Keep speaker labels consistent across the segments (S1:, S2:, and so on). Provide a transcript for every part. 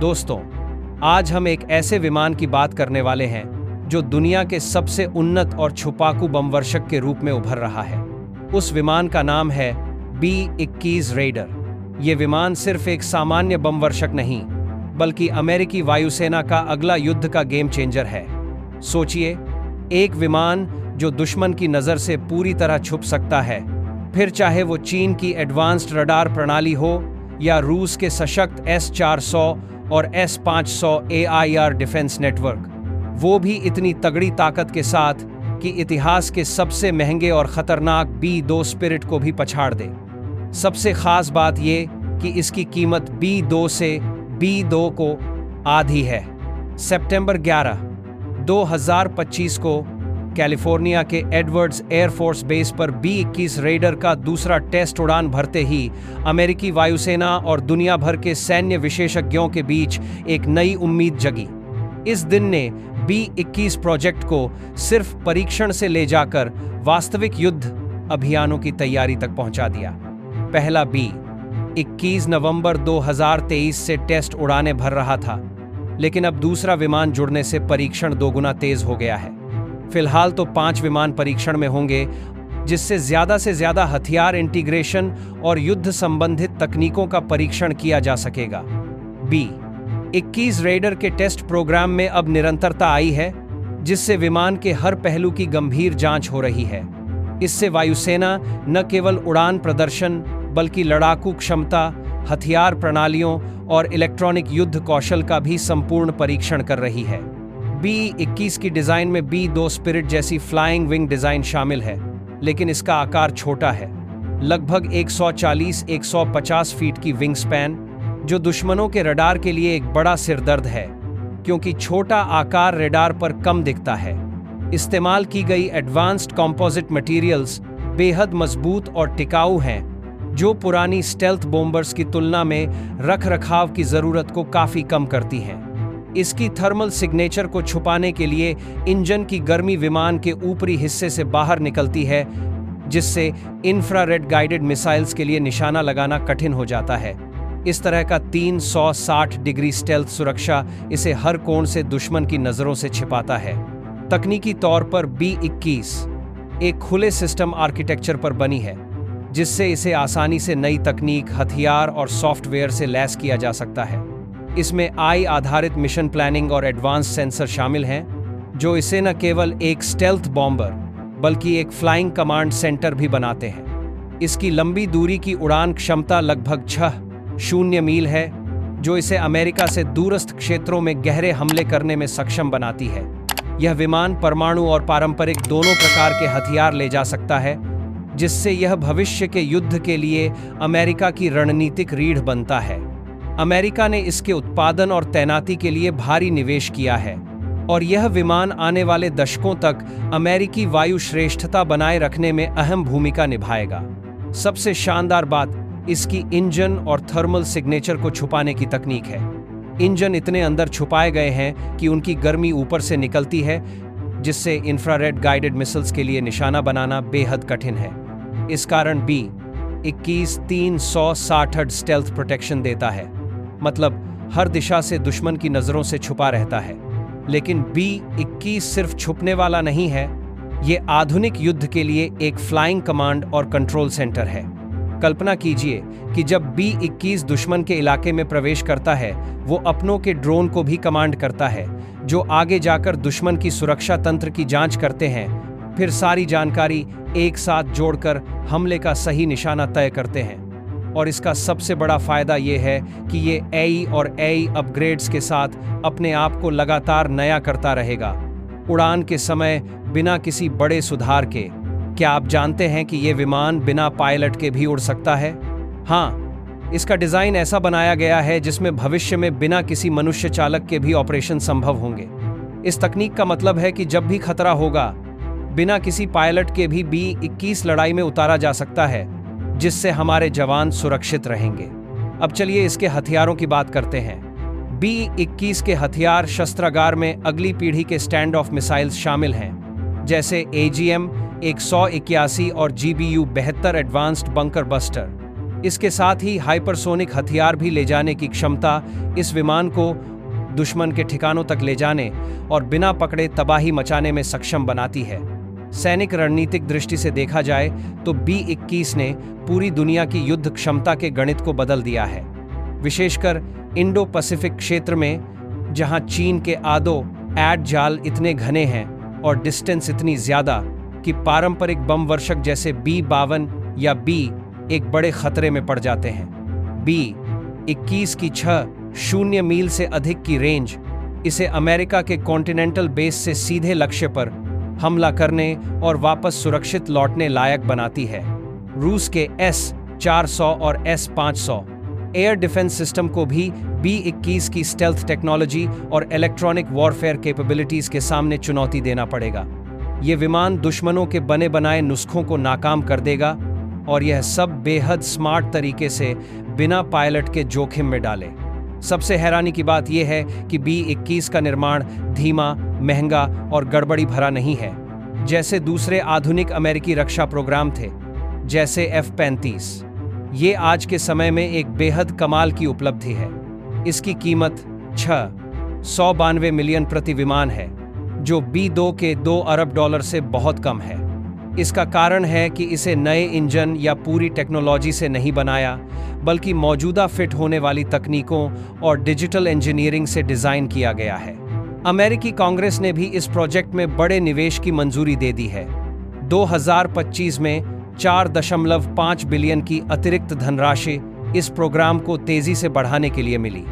S1: दोस्तों, आज हम एक ऐसे विमान की बात करने वाले हैं जो दुनिया के सबसे उन्नत और छुपाकू बमवर्षक के रूप में उभर रहा है। उस विमान का नाम है B-21 रेडर। ये विमान सिर्फ एक सामान्य बमवर्षक नहीं, बल्कि अमेरिकी वायुसेना का अगला युद्ध का गेम चेंजर है। सोचिए, एक विमान जो दुश्मन की नज़र से पूरी तरह छुप सकता है, फिर चाहे वो चीन की एडवांस्ड रडार प्रणाली हो या रूस के सशक्त S-400 और S-500 AIR डिफेंस नेटवर्क, वो भी इतनी तगड़ी ताकत के साथ कि इतिहास के सबसे महंगे और खतरनाक B-2 स्पिरिट को भी पछाड़ दे। सबसे खास बात ये कि इसकी कीमत B-2 से B-2 को आधी है। सितंबर 11, 2025 को कैलिफोर्निया के एडवर्ड्स एयरफोर्स बेस पर B-21 रेडर का दूसरा टेस्ट उड़ान भरते ही अमेरिकी वायुसेना और दुनिया भर के सैन्य विशेषज्ञों के बीच एक नई उम्मीद जगी। इस दिन ने B-21 प्रोजेक्ट को सिर्फ परीक्षण से ले जाकर वास्तविक युद्ध अभियानों की तैयारी तक पहुंचा दिया। पहला B-21 नवंबर 2023 से टेस्ट उड़ानें भर रहा था, लेकिन अब दूसरा विमान जुड़ने से परीक्षण दोगुना तेज हो गया है। फिलहाल तो 5 विमान परीक्षण में होंगे, जिससे ज्यादा से ज्यादा हथियार इंटीग्रेशन और युद्ध संबंधित तकनीकों का परीक्षण किया जा सकेगा। B-21 रेडर के टेस्ट प्रोग्राम में अब निरंतरता आई है, जिससे विमान के हर पहलू की गंभीर जांच हो रही है। इससे वायुसेना न केवल उड़ान प्रदर्शन, बल्कि लड़ाकू क्षमता, हथियार प्रणालियों और इलेक्ट्रॉनिक युद्ध कौशल का भी संपूर्ण परीक्षण कर रही है। B-21 की डिजाइन में B-2 स्पिरिट जैसी फ्लाइंग विंग डिजाइन शामिल है, लेकिन इसका आकार छोटा है, लगभग 140-150 फीट की विंग स्पैन, जो दुश्मनों के रडार के लिए एक बड़ा सिरदर्द है, क्योंकि छोटा आकार रडार पर कम दिखता है। इस्तेमाल की गई एडवांस्ड कंपोजिट मटेरियल्स बेहद मजबूत और टिकाऊ हैं, जो पुरानी स्टेल्थ बॉम्बर्स की तुलना में रखरखाव की जरूरत को काफी कम करती हैं। इसकी थर्मल सिग्नेचर को छुपाने के लिए इंजन की गर्मी विमान के ऊपरी हिस्से से बाहर निकलती है, जिससे इंफ्रारेड गाइडेड मिसाइल्स के लिए निशाना लगाना कठिन हो जाता है। इस तरह का 360 डिग्री स्टेल्थ सुरक्षा इसे हर कोण से दुश्मन की नजरों से छिपाता है। तकनीकी तौर पर B-21 एक खुले सिस्टम आर्किटेक्चर पर बनी है, जिससे इसे आसानी से नई तकनीक, हथियार और सॉफ्टवेयर से लैस किया जा सकता है। इसमें AI आधारित मिशन प्लानिंग और एडवांस सेंसर शामिल हैं, जो इसे न केवल एक स्टेल्थ बॉम्बर बल्कि एक फ्लाइंग कमांड सेंटर भी बनाते हैं। इसकी लंबी दूरी की उड़ान क्षमता लगभग 60 मील है, जो इसे अमेरिका से दूरस्थ क्षेत्रों में गहरे हमले करने में सक्षम बनाती है। यह विमान परमाणु और पारंपरिक दोनों प्रकार के हथियार ले जा सकता है, जिससे यह भविष्य के युद्ध के लिए अमेरिका की रणनीतिक रीढ़ बनता है। अमेरिका ने इसके उत्पादन और तैनाती के लिए भारी निवेश किया है, और यह विमान आने वाले दशकों तक अमेरिकी वायु श्रेष्ठता बनाए रखने में अहम भूमिका निभाएगा। सबसे शानदार बात इसकी इंजन और थर्मल सिग्नेचर को छुपाने की तकनीक है। इंजन इतने अंदर छुपाए गए हैं कि उनकी गर्मी ऊपर से निकलती है, जिससे इंफ्रारेड गाइडेड मिसाइल्स के लिए निशाना बनाना बेहद कठिन है। इस कारण B-21 360 स्टेल्थ प्रोटेक्शन देता है, मतलब हर दिशा से दुश्मन की नजरों से छुपा रहता है। लेकिन B-21 सिर्फ छुपने वाला नहीं है, ये आधुनिक युद्ध के लिए एक फ्लाइंग कमांड और कंट्रोल सेंटर है। कल्पना कीजिए कि जब B-21 दुश्मन के इलाके में प्रवेश करता है, वो अपनों के ड्रोन को भी कमांड करता है, जो आगे जाकर दुश्मन की सुरक्षा तंत्र की जांच करते हैं, फिर सारी जानकारी एक साथ जोड़कर हमले का सही निशाना तय करते हैं। और इसका सबसे बड़ा फायदा ये है कि ये AI और AI अपग्रेड्स के साथ अपने आप को लगातार नया करता रहेगा, उड़ान के समय बिना किसी बड़े सुधार के। क्या आप जानते हैं कि ये विमान बिना पायलट के भी उड़ सकता है? हाँ, इसका डिजाइन ऐसा बनाया गया है जिसमें भविष्य में बिना किसी मनुष्य चालक के भी ऑपरेशन संभव होंगे। इस तकनीक का मतलब है कि जब भी खतरा होगा, बिना किसी पायलट के भी B-21 लड़ाई में उतारा जा सकता है, जिससे हमारे जवान सुरक्षित रहेंगे। अब चलिए इसके हथियारों की बात करते हैं। B-21 के हथियार शस्त्रागार में अगली पीढ़ी के स्टैंड ऑफ मिसाइल्स शामिल हैं, जैसे AGM-181 और GBU-72 एडवांस्ड बंकर बस्टर। इसके साथ ही हाइपरसोनिक हथियार भी ले जाने की क्षमता इस विमान को दुश्मन के ठिकानों तक ले जाने और बिना पकड़े तबाही मचाने में सक्षम बनाती है। सैनिक रणनीतिक दृष्टि से देखा जाए तो B-21 ने पूरी दुनिया की युद्ध क्षमता के गणित को बदल दिया है, विशेषकर इंडो पैसिफिक क्षेत्र में, जहां चीन के आदो-ऐड जाल इतने घने हैं और डिस्टेंस इतनी ज्यादा कि पारंपरिक बम वर्षक जैसे B-52 या B एक बड़े खतरे में पड़ जाते हैं। B-21 की 6,000 मील से अधिक की रेंज इसे अमेरिका के कॉन्टिनेंटल बेस से सीधे लक्ष्य पर हमला करने और वापस सुरक्षित लौटने लायक बनाती है। रूस के S-400 और S-500 एयर डिफेंस सिस्टम को भी B-21 की स्टेल्थ टेक्नोलॉजी और इलेक्ट्रॉनिक वॉरफेयर कैपेबिलिटीज के सामने चुनौती देना पड़ेगा। ये विमान दुश्मनों के बने बनाए नुस्खों को नाकाम कर देगा और यह सब बेहद स्मार्ट तरीके से बिना पायलट के जोखिम में डाले। सबसे हैरानी की बात यह है कि B-21 का निर्माण धीमा, महंगा और गड़बड़ी भरा नहीं है, जैसे दूसरे आधुनिक अमेरिकी रक्षा प्रोग्राम थे, जैसे F-35। ये आज के समय में एक बेहद कमाल की उपलब्धि है। इसकी कीमत 692 मिलियन प्रति विमान है, जो B-2 के $2 अरब से बहुत कम है। इसका कारण है कि इसे नए इंजन या पूरी टेक्नोलॉजी से नहीं बनाया, बल्कि मौजूदा फिट होने वाली तकनीकों और डिजिटल इंजीनियरिंग से डिजाइन किया गया है। अमेरिकी कांग्रेस ने भी इस प्रोजेक्ट में बड़े निवेश की मंजूरी दे दी है। 2025 में 4.5 बिलियन की अतिरिक्त धनराशि इस प्रोग्राम को तेजी से बढ़ाने के लिए मिली।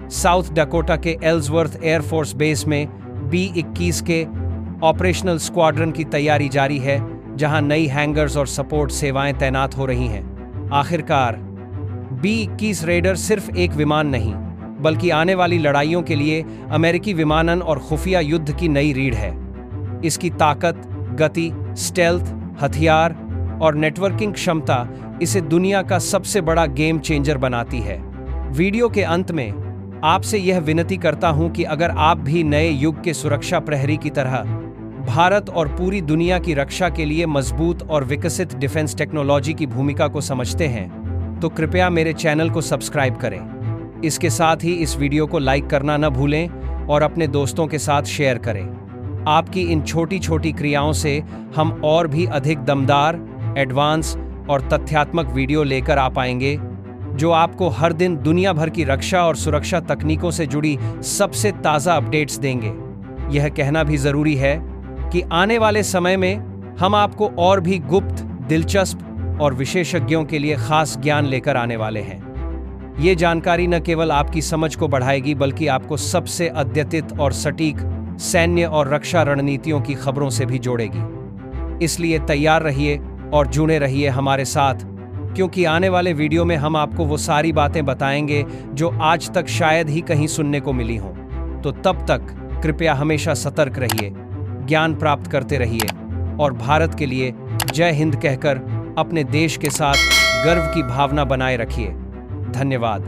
S1: साउथ डकोटा के एल्सवर्थ एयरफोर्स बेस में B-21 के ऑपरेशनल स्क्वाड्रन की तैयारी जारी है, जहां नई हैंगर्स और सपोर्ट सेवाएं तैनात हो रही हैं। आखिरकार B-21 रेडर सिर्फ एक विमान नहीं, बल्कि आने वाली लड़ाइयों के लिए अमेरिकी विमानन और खुफिया युद्ध की नई रीढ़ है। इसकी ताकत, गति, स्टेल्थ, हथियार और नेटवर्किंग क्षमता इसे दुनिया का सबसे बड़ा गेम चेंजर बनाती है। वीडियो के अंत में आपसे यह विनती करता हूं कि अगर आप भी नए युग के सुरक्षा प्रहरी की तरह भारत और पूरी दुनिया की रक्षा के लिए मजबूत और विकसित डिफेंस टेक्नोलॉजी की भूमिका को समझते हैं, तो कृपया मेरे चैनल को सब्सक्राइब करें। इसके साथ ही इस वीडियो को लाइक करना न भूलें और अपने दोस्तों के साथ शेयर करें। आपकी इन छोटी छोटी क्रियाओं से हम और भी अधिक दमदार, एडवांस और तथ्यात्मक वीडियो लेकर आ पाएंगे, जो आपको हर दिन दुनिया भर की रक्षा और सुरक्षा तकनीकों से जुड़ी सबसे ताज़ा अपडेट्स देंगे। यह कहना भी ज़रूरी है कि आने वाले समय में हम आपको और भी गुप्त, दिलचस्प और विशेषज्ञों के लिए खास ज्ञान लेकर आने वाले हैं। ये जानकारी न केवल आपकी समझ को बढ़ाएगी, बल्कि आपको सबसे अद्यतित और सटीक सैन्य और रक्षा रणनीतियों की खबरों से भी जोड़ेगी। इसलिए तैयार रहिए और जुड़े रहिए हमारे साथ, क्योंकि आने वाले वीडियो में हम आपको वो सारी बातें बताएंगे जो आज तक शायद ही कहीं सुनने को मिली हों। तो तब तक कृपया हमेशा सतर्क रहिए, ज्ञान प्राप्त करते रहिए और भारत के लिए जय हिंद कहकर अपने देश के साथ गर्व की भावना बनाए रखिए। धन्यवाद।